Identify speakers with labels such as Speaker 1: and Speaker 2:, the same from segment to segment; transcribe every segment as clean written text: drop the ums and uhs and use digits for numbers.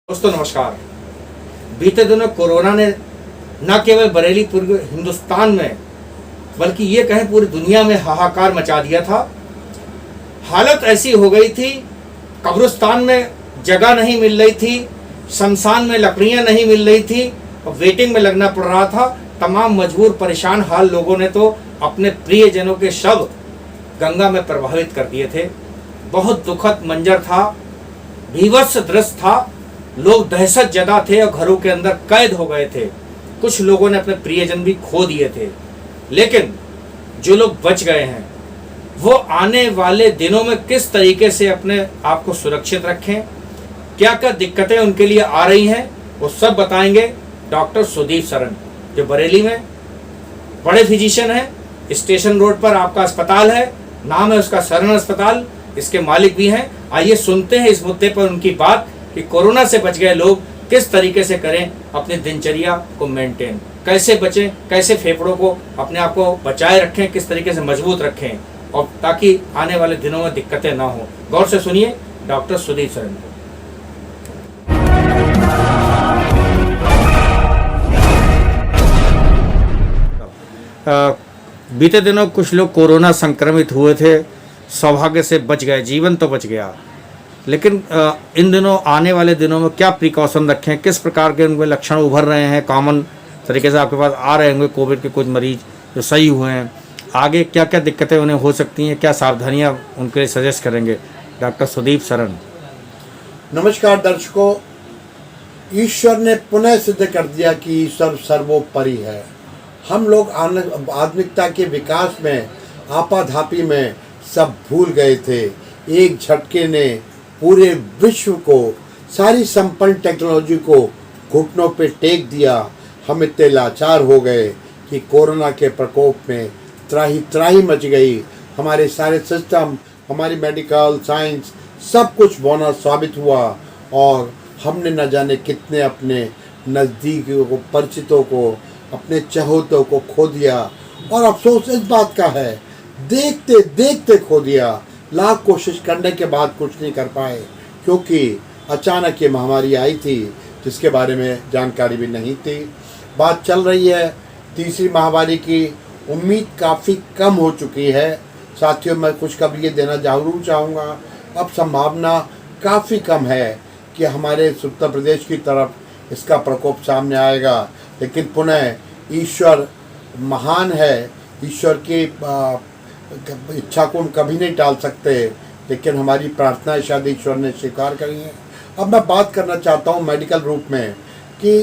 Speaker 1: दोस्तों नमस्कार। बीते दिनों कोरोना ने न केवल बरेली पूरे हिंदुस्तान में बल्कि ये कहें पूरी दुनिया में हाहाकार मचा दिया था। हालत ऐसी हो गई थी, कब्रिस्तान में जगह नहीं मिल रही थी, शमशान में लकड़ियां नहीं मिल रही थी और वेटिंग में लगना पड़ रहा था। तमाम मजबूर परेशान हाल लोगों ने तो अपने प्रियजनों के शव गंगा में प्रवाहित कर दिए थे। बहुत दुखद मंजर था, भीभत्स दृश्य था। लोग दहशत जदा थे और घरों के अंदर कैद हो गए थे। कुछ लोगों ने अपने प्रियजन भी खो दिए थे, लेकिन जो लोग बच गए हैं वो आने वाले दिनों में किस तरीके से अपने आप को सुरक्षित रखें, क्या क्या दिक्कतें उनके लिए आ रही हैं, वो सब बताएंगे डॉक्टर सुदीप सरन, जो बरेली में बड़े फिजिशियन हैं। स्टेशन रोड पर आपका अस्पताल है, नाम है उसका सरन अस्पताल, इसके मालिक भी हैं। आइए सुनते हैं इस मुद्दे पर उनकी बात कि कोरोना से बच गए लोग किस तरीके से करें अपनी दिनचर्या को मेंटेन, कैसे बचें, कैसे फेफड़ों को अपने आप को बचाए रखें, किस तरीके से मजबूत रखें और ताकि आने वाले दिनों में दिक्कतें ना हो। गौर से सुनिए डॉक्टर सुदीप सरन को। बीते दिनों कुछ लोग कोरोना संक्रमित हुए थे, सौभाग्य से बच गए, जीवन तो बच गया, लेकिन इन दिनों आने वाले दिनों में क्या प्रिकॉशन रखें, किस प्रकार के उनके लक्षण उभर रहे हैं, कॉमन तरीके से आपके पास आ रहे होंगे कोविड के कुछ मरीज जो सही हुए हैं, आगे क्या क्या दिक्कतें उन्हें हो सकती हैं, क्या सावधानियां उनके लिए सजेस्ट करेंगे डॉक्टर सुदीप सरन।
Speaker 2: नमस्कार दर्शकों, ईश्वर ने पुनः सिद्ध कर दिया कि ईश्वर सर्वोपरि है। हम लोग आधुनिकता के विकास में आपाधापी में सब भूल गए थे। एक झटके ने पूरे विश्व को, सारी संपन्न टेक्नोलॉजी को घुटनों पे टेक दिया। हम इतने लाचार हो गए कि कोरोना के प्रकोप में त्राही त्राही मच गई। हमारे सारे सिस्टम, हमारी मेडिकल साइंस सब कुछ बौना साबित हुआ और हमने न जाने कितने अपने नज़दीकियों को, परिचितों को, अपने चहेतों को खो दिया। और अफसोस इस बात का है, देखते देखते खो दिया। लाख कोशिश करने के बाद कुछ नहीं कर पाए, क्योंकि अचानक ये महामारी आई थी जिसके बारे में जानकारी भी नहीं थी। बात चल रही है तीसरी महामारी की, उम्मीद काफ़ी कम हो चुकी है। साथियों, मैं कुछ कभी ये देना जरूर चाहूँगा, अब संभावना काफ़ी कम है कि हमारे उत्तर प्रदेश की तरफ इसका प्रकोप सामने आएगा। लेकिन पुनः ईश्वर महान है, ईश्वर की इच्छा को हम कभी नहीं टाल सकते, लेकिन हमारी प्रार्थना शायद ईश्वर ने स्वीकार करी है। अब मैं बात करना चाहता हूँ मेडिकल रूप में कि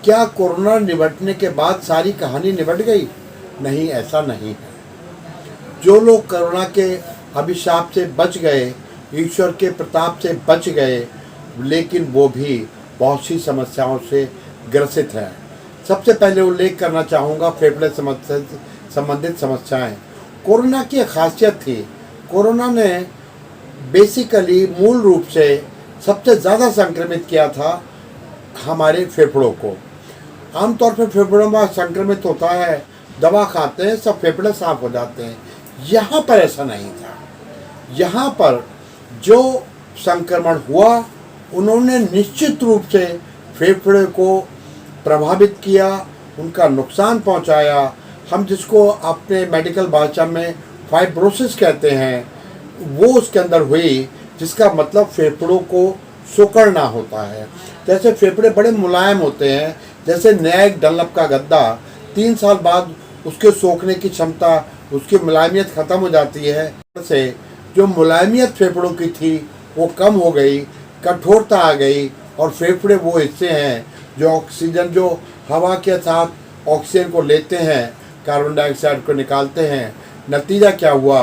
Speaker 2: क्या कोरोना निपटने के बाद सारी कहानी निपट गई? नहीं, ऐसा नहीं है। जो लोग कोरोना के अभिशाप से बच गए, ईश्वर के प्रताप से बच गए, लेकिन वो भी बहुत सी समस्याओं से ग्रसित हैं। सबसे पहले उल्लेख करना चाहूँगा फेफड़े संबंधित समस्याएं। कोरोना की खासियत थी, कोरोना ने बेसिकली मूल रूप से सबसे ज़्यादा संक्रमित किया था हमारे फेफड़ों को। आमतौर पर फेफड़ों में संक्रमित होता है, दवा खाते हैं, सब फेफड़े साफ हो जाते हैं। यहाँ पर ऐसा नहीं था। यहाँ पर जो संक्रमण हुआ, उन्होंने निश्चित रूप से फेफड़े को प्रभावित किया, उनका नुकसान पहुँचाया। हम जिसको अपने मेडिकल भाषा में फाइब्रोसिस कहते हैं, वो उसके अंदर हुई, जिसका मतलब फेफड़ों को सिकुड़ना होता है। जैसे फेफड़े बड़े मुलायम होते हैं, जैसे नया एक डनलप का गद्दा, 3 साल बाद उसके सोखने की क्षमता, उसकी मुलायमियत ख़त्म हो जाती है। से जो मुलायमियत फेफड़ों की थी वो कम हो गई, कठोरता आ गई, और फेफड़े वो हिस्से हैं जो ऑक्सीजन, जो हवा के साथ ऑक्सीजन को लेते हैं, कार्बन डाइऑक्साइड को निकालते हैं। नतीजा क्या हुआ?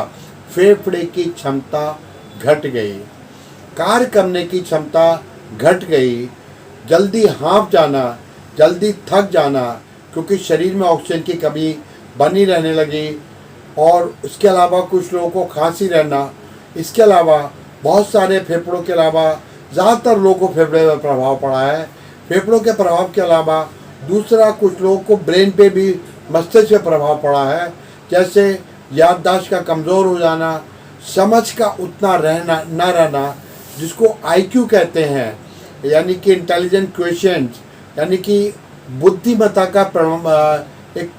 Speaker 2: फेफड़े की क्षमता घट गई, कार्य करने की क्षमता घट गई, जल्दी हाँफ जाना, जल्दी थक जाना, क्योंकि शरीर में ऑक्सीजन की कमी बनी रहने लगी। और इसके अलावा कुछ लोगों को खांसी रहना, इसके अलावा बहुत सारे फेफड़ों के अलावा ज़्यादातर लोगों को फेफड़े पर प्रभाव पड़ा है। फेफड़ों के प्रभाव के अलावा दूसरा कुछ लोगों को ब्रेन पे भी, मस्तिष्क पे प्रभाव पड़ा है, जैसे याददाश्त का कमज़ोर हो जाना, समझ का उतना रहना ना रहना, जिसको IQ कहते हैं, यानी कि इंटेलिजेंट क्वेश्चन, यानी कि बुद्धिमत्ता का एक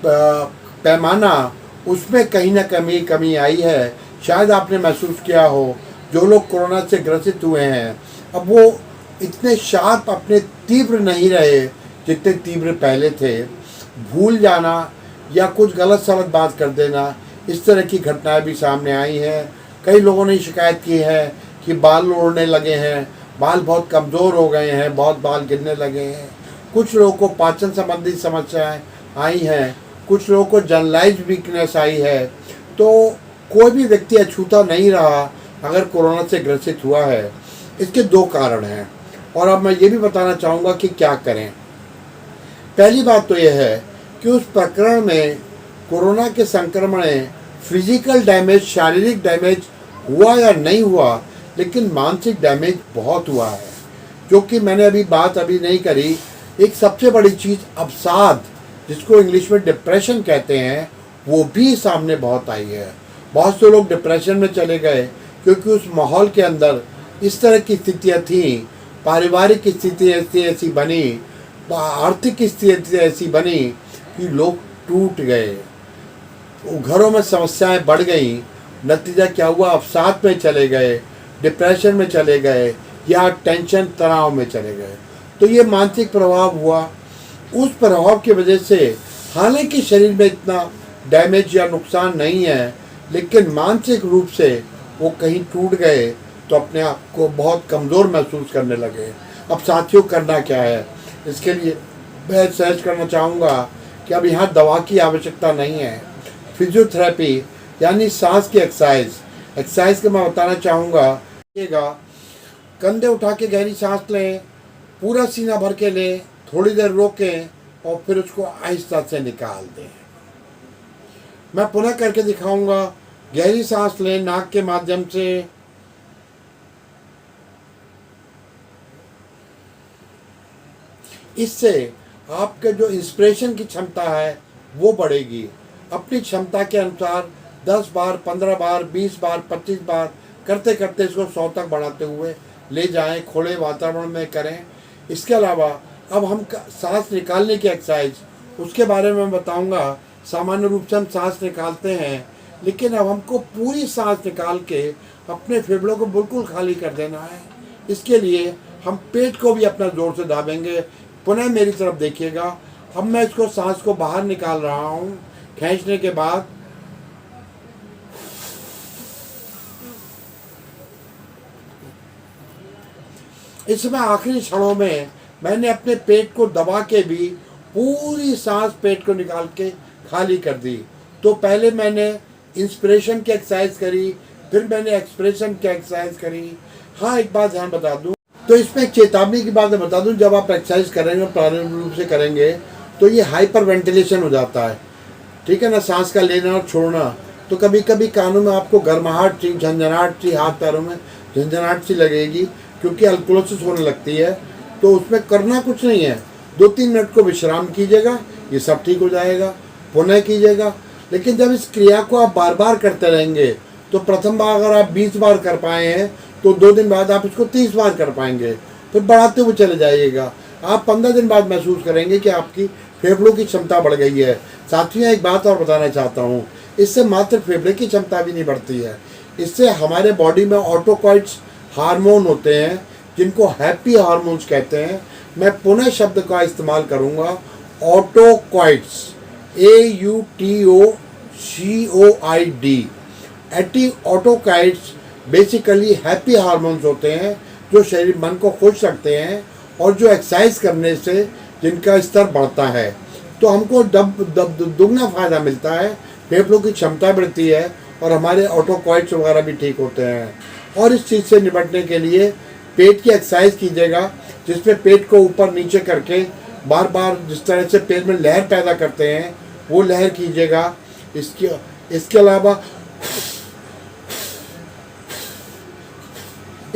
Speaker 2: पैमाना, उसमें कहीं ना कमी आई है। शायद आपने महसूस किया हो, जो लोग कोरोना से ग्रसित हुए हैं अब वो इतने शार्प, अपने तीव्र नहीं रहे जितने तीव्र पहले थे। भूल जाना या कुछ गलत सलत बात कर देना, इस तरह की घटनाएं भी सामने आई हैं। कई लोगों ने शिकायत की है कि बाल उड़ने लगे हैं, बाल बहुत कमज़ोर हो गए हैं, बहुत बाल गिरने लगे हैं। कुछ लोगों को पाचन संबंधी समस्याएं आई हैं, कुछ लोगों को जनरलाइज वीकनेस आई है। तो कोई भी व्यक्ति अछूता नहीं रहा अगर कोरोना से ग्रसित हुआ है। इसके 2 कारण हैं और अब मैं ये भी बताना चाहूँगा कि क्या करें। पहली बात तो यह है कि उस प्रकरण में कोरोना के संक्रमण में फिजिकल डैमेज, शारीरिक डैमेज हुआ या नहीं हुआ, लेकिन मानसिक डैमेज बहुत हुआ है, जो कि मैंने अभी बात नहीं करी। एक सबसे बड़ी चीज़ अवसाद, जिसको इंग्लिश में डिप्रेशन कहते हैं, वो भी सामने बहुत आई है। बहुत से लोग डिप्रेशन में चले गए क्योंकि उस माहौल के अंदर इस तरह की स्थितियाँ थीं, पारिवारिक स्थिति ऐसी बनी, आर्थिक स्थिति ऐसी बनी कि लोग टूट गए, घरों में समस्याएं बढ़ गई। नतीजा क्या हुआ? अवसाद में चले गए, डिप्रेशन में चले गए या टेंशन, तनाव में चले गए। तो ये मानसिक प्रभाव हुआ। उस प्रभाव की वजह से हालांकि शरीर में इतना डैमेज या नुकसान नहीं है, लेकिन मानसिक रूप से वो कहीं टूट गए तो अपने आप को बहुत कमज़ोर महसूस करने लगे। अब साथियों, करना क्या है? इसके लिए मैं सहज करना चाहूँगा कि अब यहाँ दवा की आवश्यकता नहीं है। फिजियोथेरेपी यानी सांस की एक्सरसाइज का मैं बताना चाहूँगा। कंधे उठा के गहरी सांस लें, पूरा सीना भर के लें, थोड़ी देर रोकें और फिर उसको आहिस्ता से निकाल दें। मैं पुनः करके दिखाऊंगा। गहरी सांस लें नाक के माध्यम से, इससे आपके जो इंस्पिरेशन की क्षमता है वो बढ़ेगी। अपनी क्षमता के अनुसार 10 बार, 15 बार, 20 बार, 25 बार करते करते इसको 100 तक बढ़ाते हुए ले जाएं। खुले वातावरण में करें। इसके अलावा अब हम सांस निकालने की एक्सरसाइज, उसके बारे में बताऊंगा। सामान्य रूप से हम सांस निकालते हैं, लेकिन अब हमको पूरी सांस निकाल के अपने फेफड़ों को बिल्कुल खाली कर देना है। इसके लिए हम पेट को भी अपना जोर से दाबेंगे। पुनः मेरी तरफ देखिएगा। अब मैं इसको सांस को बाहर निकाल रहा हूँ। खींचने के बाद इसमें आखिरी क्षणों में मैंने अपने पेट को दबा के भी पूरी सांस पेट को निकाल के खाली कर दी। तो पहले मैंने इंस्पिरेशन की एक्सरसाइज करी, फिर मैंने एक्सप्रेशन की एक्सरसाइज करी। हाँ, एक बात ध्यान बता दूं, तो इसमें एक चेतावनी की बात बता दूं, जब आप एक्सरसाइज करेंगे, प्रारंभिक रूप से करेंगे, तो ये हाइपर वेंटिलेशन हो जाता है, ठीक है ना, सांस का लेना और छोड़ना। तो कभी कभी कानों में आपको गर्माहट सी, झंझनाहट सी, हाथ पैरों में झंझनाहट सी लगेगी, क्योंकि अल्कोलोसिस होने लगती है। तो उसमें करना कुछ नहीं है, 2-3 मिनट को विश्राम कीजिएगा, ये सब ठीक हो जाएगा। पुनः कीजिएगा। लेकिन जब इस क्रिया को आप बार बार करते रहेंगे, तो प्रथम बार अगर आप 20 बार कर पाए हैं, तो 2 दिन बाद आप इसको 30 बार कर पाएंगे। फिर बढ़ाते हुए चले जाइएगा। आप 15 दिन बाद महसूस करेंगे कि आपकी फेफड़ों की क्षमता बढ़ गई है। साथियों, एक बात और बताना चाहता हूँ, इससे मात्र फेफड़े की क्षमता भी नहीं बढ़ती है, इससे हमारे बॉडी में ऑटोकॉइट्स हार्मोन होते हैं, जिनको हैप्पी हार्मोन्स कहते हैं। मैं पुनः शब्द का इस्तेमाल करूँगा, ऑटोकॉइट्स, AUTOCOID। ऑटोकॉइट्स बेसिकली हैप्पी हार्मोन्स होते हैं, जो शरीर मन को खुश रखते हैं और जो एक्सरसाइज करने से जिनका स्तर बढ़ता है, तो हमको दुगना फायदा मिलता है। फेफड़ों की क्षमता बढ़ती है और हमारे ऑटोकॉइट्स वगैरह भी ठीक होते हैं। और इस चीज़ से निपटने के लिए पेट की एक्सरसाइज कीजिएगा, जिसमें पेट को ऊपर नीचे करके बार बार जिस तरह से पेट में लहर पैदा करते हैं, वो लहर कीजिएगा। इसके अलावा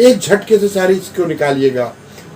Speaker 2: एक झटके से सारी इसको निकालिएगा।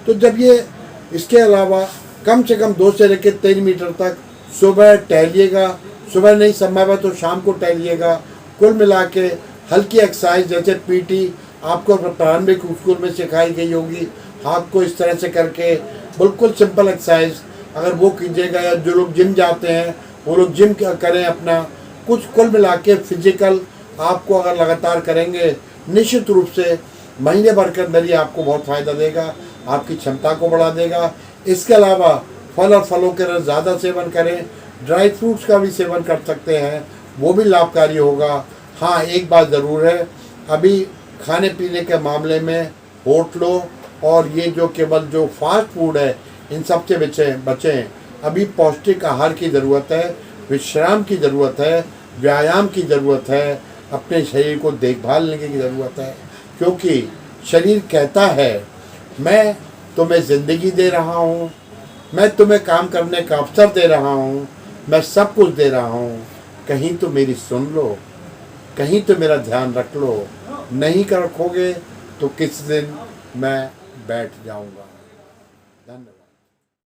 Speaker 2: तो जब ये, इसके अलावा कम से कम 2 से लेकर 3 मीटर तक सुबह टहलिएगा। सुबह नहीं संभव है तो शाम को टहलिएगा। कुल मिला के हल्की एक्सरसाइज जैसे पीटी आपको प्रारंभिक स्कूल में सिखाई गई होगी, हाथ को इस तरह से करके, बिल्कुल सिंपल एक्सरसाइज अगर वो कीजिएगा, या जो लोग जिम जाते हैं वो लोग जिम करें अपना, कुछ कुल मिला के फिजिकल आपको अगर लगातार करेंगे निश्चित रूप से महीने भर के अंदर ही आपको बहुत फ़ायदा देगा, आपकी क्षमता को बढ़ा देगा। इसके अलावा फल और फलों के रस ज़्यादा सेवन करें, ड्राई फ्रूट्स का भी सेवन कर सकते हैं, वो भी लाभकारी होगा। हाँ, एक बात ज़रूर है, अभी खाने पीने के मामले में होटलों और ये जो केवल जो फास्ट फूड है इन सब से बचें। अभी पौष्टिक आहार की ज़रूरत है, विश्राम की ज़रूरत है, व्यायाम की ज़रूरत है, अपने शरीर को देखभाल लेने की ज़रूरत है, क्योंकि शरीर कहता है मैं तुम्हें ज़िंदगी दे रहा हूँ, मैं तुम्हें काम करने का अवसर दे रहा हूँ, मैं सब कुछ दे रहा हूँ, कहीं तो मेरी सुन लो, कहीं तो मेरा ध्यान रख लो। नहीं कर रखोगे तो किस दिन मैं बैठ जाऊँगा। धन्यवाद।